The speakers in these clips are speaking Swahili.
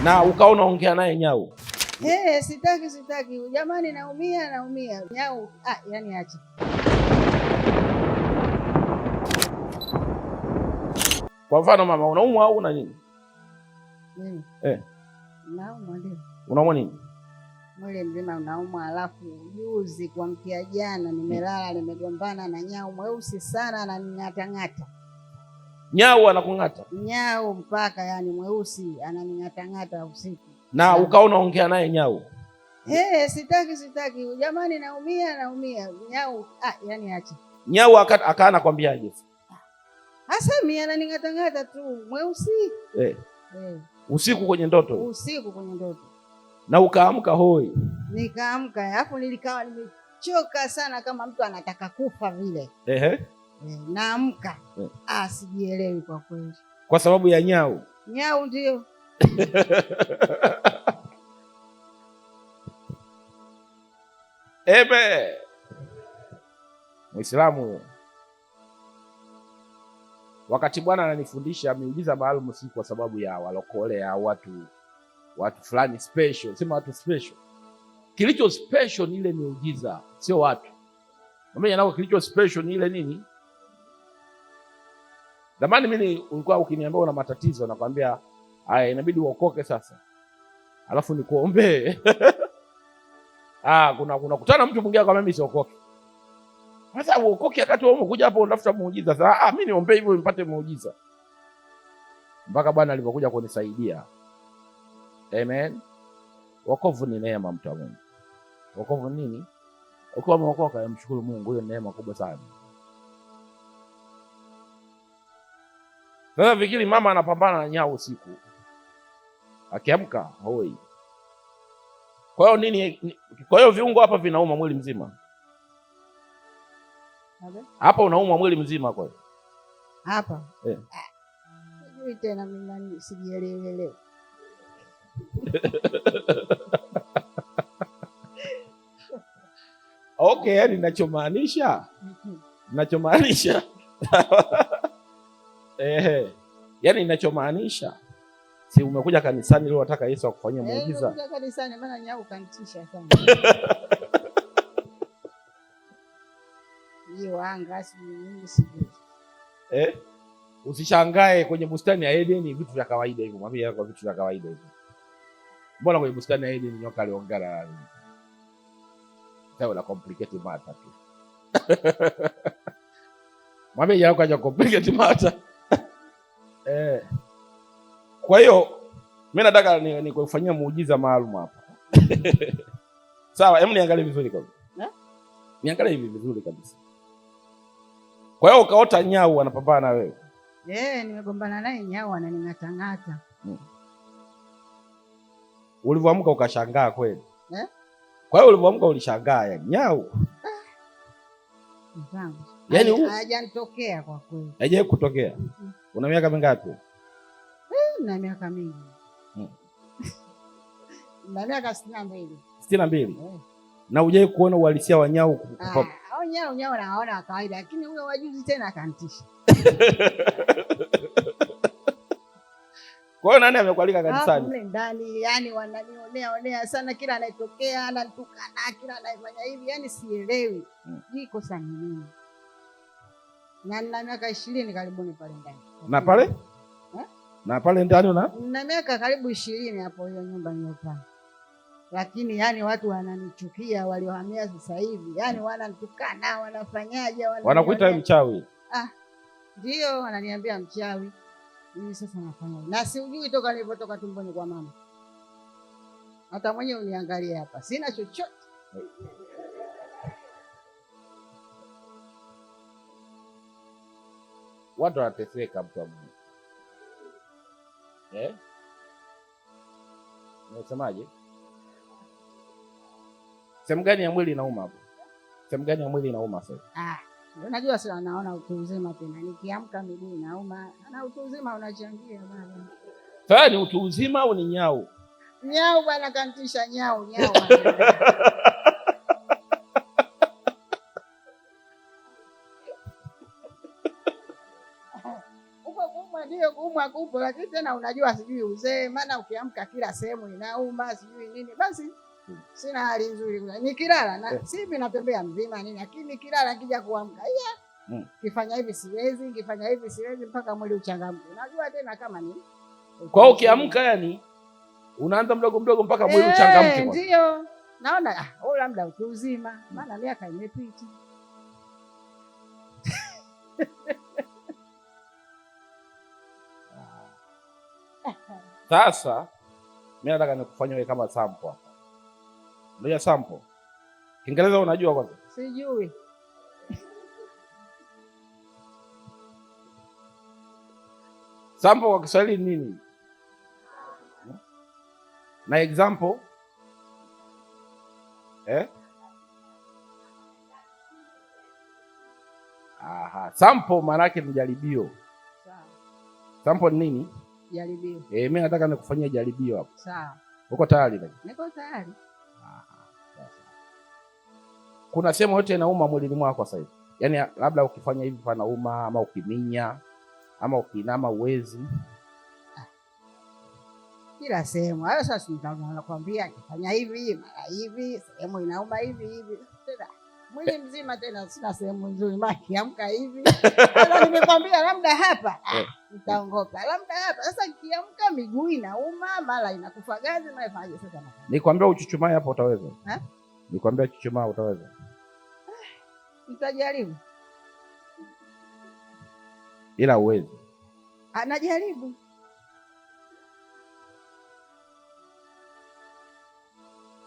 Na ukaona ongea naye nyau. Sitaki. Jamani naumia. Nyau, yani acha. Kwa mfano mama, unaumwa au una nini? Naumwa ndio. Unaumwa nini? Mwili mzima unaumwa, alafu juzi kuamkia jana nimelala nimegombana na nyau mweusi sana ananing'atang'ata. Nyau anakung'ata? Nyau mpaka yani mweusi ananing'atang'ata usiku. Na ukaona ongea naye nyau? Sitaki. Jamani naumia. Nyau, yani acha. Nyau akaana kwambiaje? Asemi ananing'atang'ata tu mweusi. Usiku kwenye ndoto? Usiku kwenye ndoto. Na ukaamka hoi? Nikaamka, alafu nilikawa nimechoka sana kama mtu anataka kufa vile. Naamka. Sijielewi kwa kweli. Kwa sababu ya nyau? Nyau ndio. Muislamu huyo. Wakati Bwana ananifundisha miujiza maalum, si kwa sababu ya walokole ya watu fulani special, sema watu special. Kilicho special ni ile miujiza, sio watu. Mimi nao kilicho special ni ile nini? Zamani mimi ulikuwa ukiniambia una matatizo nakwambia haya inabidi uokoke sasa. Alafu nikuombee. Kuna kutana mtu mwingine kwa mimi siokoke. Sasa uokoke wakati wewe umekuja hapo unatafuta muujiza. Sasa mimi niombe hivyo nipate muujiza. Mpaka Bwana alipokuja kunisaidia. Amen. Wokovu ni neema mtu wa Mungu. Wokovu nini? Ukiwa umeokoka mshukuru Mungu, hiyo neema kubwa sana. Sasa fikiri mama anapambana na nyau usiku. Akiamka hoi. Kwa hiyo nini? Kwa hiyo viungo hapa vinauma mwili mzima. Hapa unauma mwili mzima kwa hiyo. Hapa? Sijui tena mimi sijielewi. Okay, yani ninachomaanisha yani ninachomaanisha si umekuja kanisani leo unataka Yesu akufanyie muujiza. Umekuja kanisani maana nyau kanitisha sana. Hiyo anga si nini sijui. Usishangae kwenye bustani ya Edeni vitu vya kawaida hivyo. Mwambie kwa vitu vya kawaida hivyo. Mbona kwenye bustani ya Edeni nyoka aliongana nini? Sasa la complicate matter tu. Mwambie yako haja complicate matter. Kwa hiyo mimi nataka nikufanyia muujiza maalum hapa. Sawa, hebu niangalie vizuri kabisa. Niangalie hivi vizuri kabisa. Kwa hiyo ukaota nyau anapambana na wewe? Nimegombana naye nyau ananing'atang'ata. Ulivyoamka ukashangaa kweli? Kwa hiyo ulivyoamka ulishangaa yani nyau? Yaani hajanitokea kwa kweli. Haijawahi kutokea? Una miaka mingapi? Na miaka mingi. Na miaka 62. 62? Na hujawahi kuona uhalisia wa nyau? Nyau naona kawaida, lakini huyo wajuzi tena akantisha. Kwa hiyo nani amekualika kanisani? Mle ndani yani wananionea sana, kila anayetokea ananitukana, kila anayefanya hivi yani sielewi. Iko sana nini? Na nina miaka 20 karibuni pale ndani. Na pale? Na pale ndani na miaka karibu 20 hapo hiyo nyumba niliyopanga. Lakini yani watu wananichukia waliohamia sasa hivi. Yani wananitukana, wanafanyaje, wanakuita mchawi. Ndio wananiambia mchawi. Mimi sasa nafanya. Na siujui toka nilipotoka tumboni kwa mama. Hata mwenyewe uniangalie hapa. Sina chochote. Watu wanateseka mtu wa Mungu. Unasemaje? Sehemu gani ya mwili inauma hapo? Sehemu gani ya mwili inauma sasa? Unajua sasa naona utu uzima tena. Nikiamka miguu inauma. Na utu uzima unachangia bwana. Sasa ni utu uzima au ni nyau? Nyau bwana kantisha nyau. kuumwa kupo, lakini tena unajua sijui uzee, maana ukiamka kila sehemu inauma sijui nini, basi sina hali nzuri. Nikilala na sivi natembea mzima nini, lakini nikilala nikija kuamka kifanya hivi siwezi, nikifanya hivi siwezi, mpaka mwili uchangamke. Unajua tena kama ni kwa ukiamka, yani unaanza mdogo mdogo mpaka mwili uchangamke. Ndio naona labda utu uzima, maana miaka imepita. Sasa mimi nataka nikufanye wewe kama sample hapa. Ndio sample. Kiingereza unajua kwanza? Sijui. Sample kwa Kiswahili nini? Na example? Sample maana yake ni jaribio. Sawa. Sample ni nini? Jaribio. Mimi nataka nikufanyia jaribio hapo. Sawa. Uko tayari? Niko tayari. Kuna sehemu yote inauma mwilini mwako sasa hivi? Yaani labda ukifanya hivi panauma, ama ukiminya, ama ukinama uwezi? Kila sehemu. Hayo sasa nakwambia kifanya hivi, mara hivi, sehemu inauma hivi hivi. Tena mwili mzima tena sina sehemu nzuri, kiamka hivi. Sasa nimekwambia labda hapa nitaongopa. Labda hapa. Sasa kiamka miguu inauma, mara inakufa gazi, mara fanye sasa. Nikwambia uchuchumae hapo utaweza? Nikwambia uchuchumae utaweza? Nitajaribu. Ila uwezi. Anajaribu.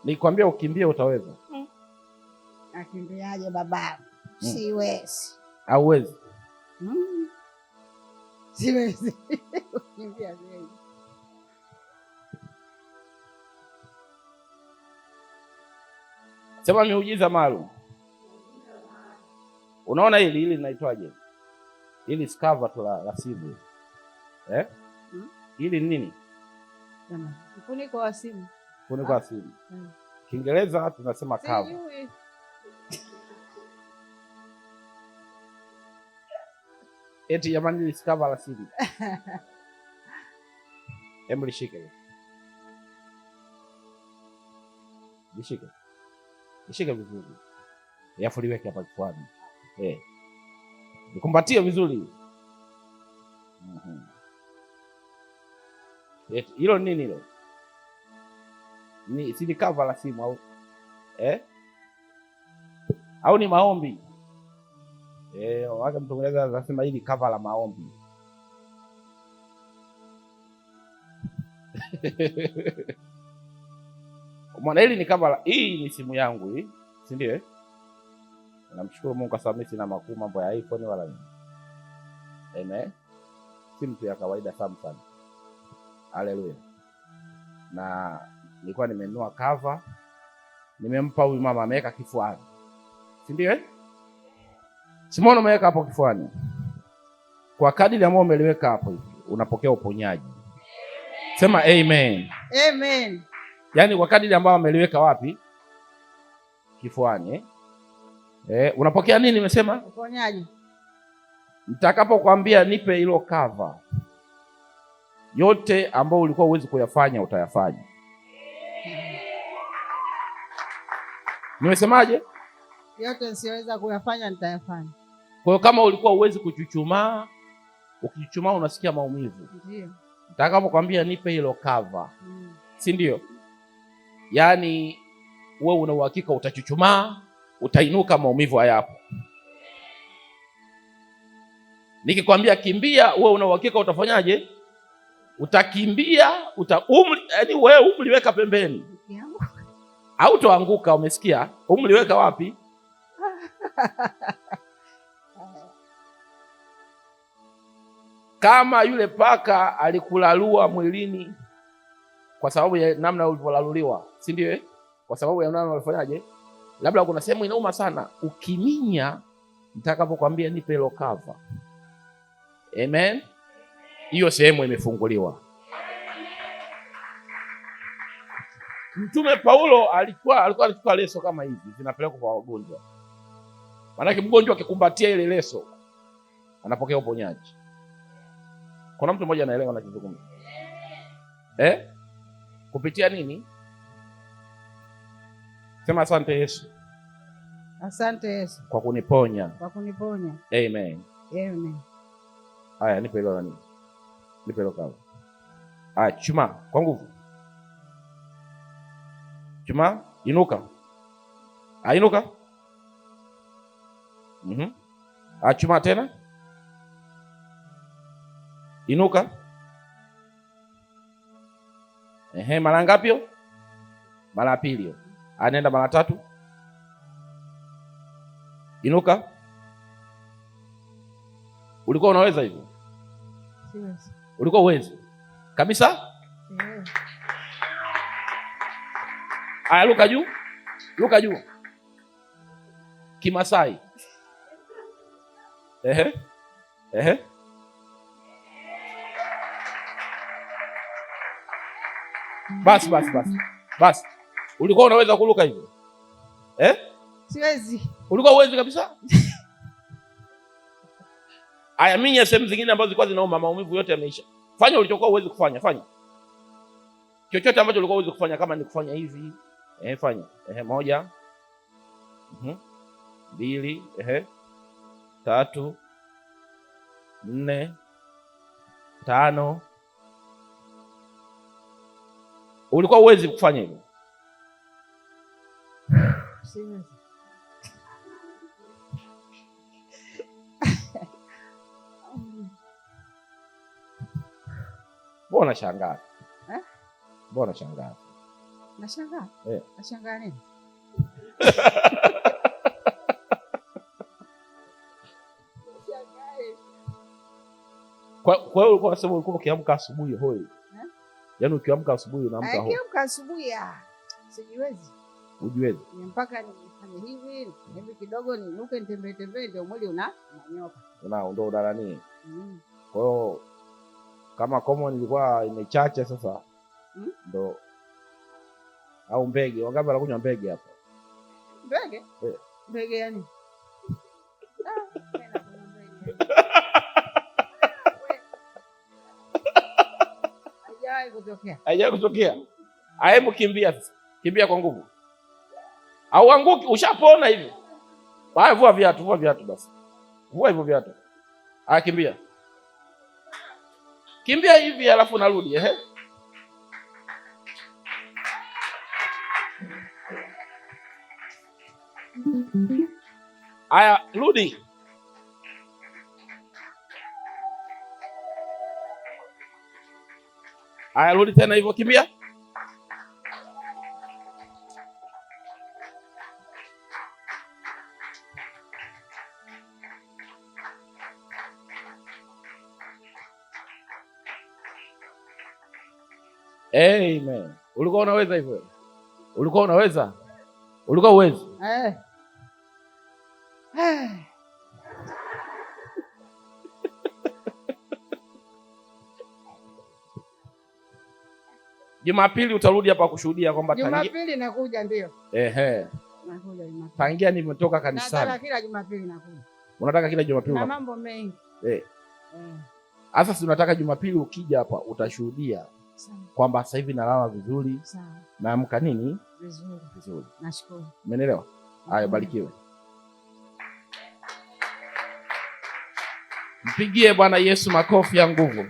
Nikwambia ukimbie utaweza? Akimbiaje baba? Siwezi. Hauwezi? Siwezi. Kimbia siwezi. Sema miujiza maalum. Unaona hili linaitwaje? Hili skava tu la simu. Hili ni nini? Mfuniko wa simu. Mfuniko wa simu. Kiingereza tunasema cover. Eti jamani, hili skava la simu. Hebu lishike. Lishike vizuri. Alafu liweke hapa kifuani. Nikumbatie vizuri. Hilo nini hilo? Ni si cover la simu au? Au ni maombi? Waka mtongeleza anasema hili cover la maombi. Mwana hili ni cover, hii ni simu yangu hii, si ndio? Namshukuru Mungu kwa sababu mimi sina makuu mambo ya iPhone wala nini. Amen. Simu tu ya kawaida Samsung. Haleluya. Na nilikuwa nimenunua cover, nimempa huyu mama, ameweka kifuani. Si ndio? Simona umeweka hapo kifuani. Kwa kadiri ambayo umeliweka hapo hivi, unapokea uponyaji. Sema amen. Amen. Yaani kwa kadiri ambayo ameliweka wapi? Kifuani. Unapokea nini nimesema? Uponyaji. Nitakapokuambia nipe hilo cover, yote ambayo ulikuwa uwezi kuyafanya utayafanya. Nimesemaje? Yote nisiweza kuyafanya nitayafanya. Kwa hiyo kama ulikuwa uwezi kuchuchumaa, ukichuchumaa unasikia maumivu. Ndio. Nitakapokuambia nipe hilo cover. Si ndio? Yaani wewe una uhakika utachuchumaa, utainuka, maumivu hayapo. Nikikwambia kimbia, wewe una uhakika utafanyaje? Utakimbia, yaani wewe umliweka pembeni. Au toanguka, umesikia? Umliweka wapi? Kama yule paka alikulalua mwilini kwa sababu ya namna ulivyolaluliwa, si ndio? Kwa sababu ya namna ulifanyaje? Labda kuna sehemu inauma sana, ukiminya, nitakapokuambia nipe hilo cover. Amen. Hiyo sehemu imefunguliwa. Mtume Paulo alikuwa anachukua leso kama hizi, zinapelekwa kwa wagonjwa. Maana mgonjwa akikumbatia ile leso anapokea uponyaji. Kuna mtu mmoja anaelewa anachozungumza? Kupitia nini? Sema asante Yesu. Asante Yesu kwa kuniponya. Kwa kuniponya. Amen. Amen. Haya, nipe hilo nani? Nipe hilo kawa. Haya, chuma kwa nguvu. Chuma, inuka. Inuka. Chuma tena. Inuka. Mara ngapi? Mara pili. Anaenda mara 3. Inuka. Ulikuwa unaweza hivyo? Siwezi. Ulikuwa uwezi kabisa? Aya, luka juu. Luka juu. Kimasai. Basi. Ulikuwa unaweza kuluka hivyo? Siwezi. Ulikuwa uwezi kabisa? Aya, minya sehemu zingine ambazo zilikuwa zinauma, maumivu yote yameisha. Fanya ulichokuwa uwezi kufanya, fanya. Chochote ambacho ulikuwa uwezi kufanya, kama ni kufanya hivi, fanya. 1 2 3 4 5. Ulikuwa uwezi kufanya hivyo? Siwezi. Mbona shangaa? Mbona shangaa? Nashangaa? Nashangaa nini? Kwa hiyo ulikuwa unasema ulikuwa ukiamka asubuhi hoi. Yaani ukiamka asubuhi unaamka hoi. Ukiamka asubuhi sijiwezi. Ujiwezi. Mpaka nifanye hivi kidogo ninuke nitembee ndio mwili unanyoka. Ndio unalani. Kwa hiyo kama common ilikuwa imechacha sasa. Ndo au mbege, wangapi wanakunywa mbege hapa? Mbege? Mbege yani? Haijawahi kutokea. Hebu kimbia sasa. Kimbia kwa nguvu. Au anguki, ushapona hivi. Haya, vua viatu basi. Vua hivyo viatu. Haya, kimbia. Kimbia hivi alafu narudi, Haya, rudi. Haya, rudi tena hivyo, kimbia. Amen. Ulikuwa unaweza hivyo? Ulikuwa unaweza? Ulikuwa uwezi? Jumapili utarudi hapa kushuhudia kwamba Jumapili nakuja ndio. Nakuja Jumapili. Tangia nimetoka kanisani. Nataka kila Jumapili nakuja. Unataka kila Jumapili? Na mambo mengi. Sasa si unataka Jumapili ukija hapa utashuhudia kwamba sasa hivi nalala vizuri. Sawa. Naamka nini? Vizuri. Nashukuru. Umeelewa? Haya, barikiwe. Mpigie Bwana Yesu makofi ya nguvu.